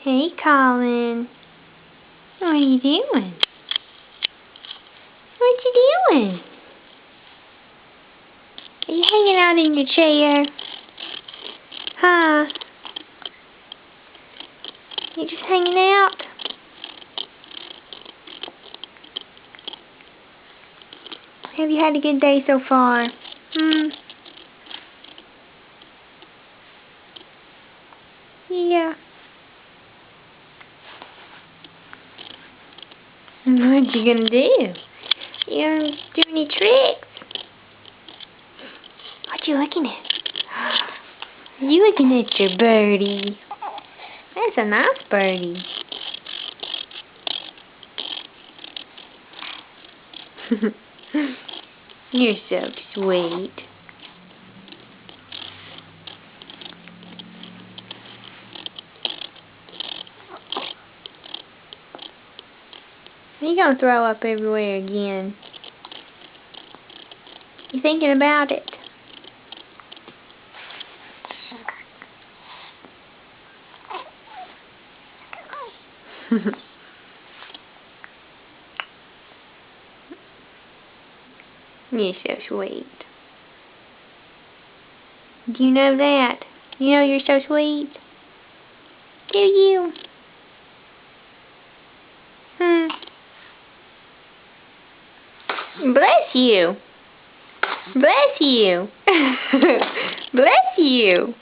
Hey, Colin. What are you doing? What you doing? Are you hanging out in your chair? Huh? You just hanging out? Have you had a good day so far? Yeah. What you gonna do? You gonna do any tricks? What you looking at? You looking at your birdie. That's a nice birdie. You're so sweet. You're gonna throw up everywhere again. You thinking about it? You're so sweet. Do you know that? You know you're so sweet? Do you? Bless you. Bless you. Bless you.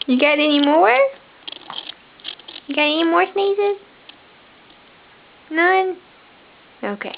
You got any more? You got any more sneezes? None? Okay.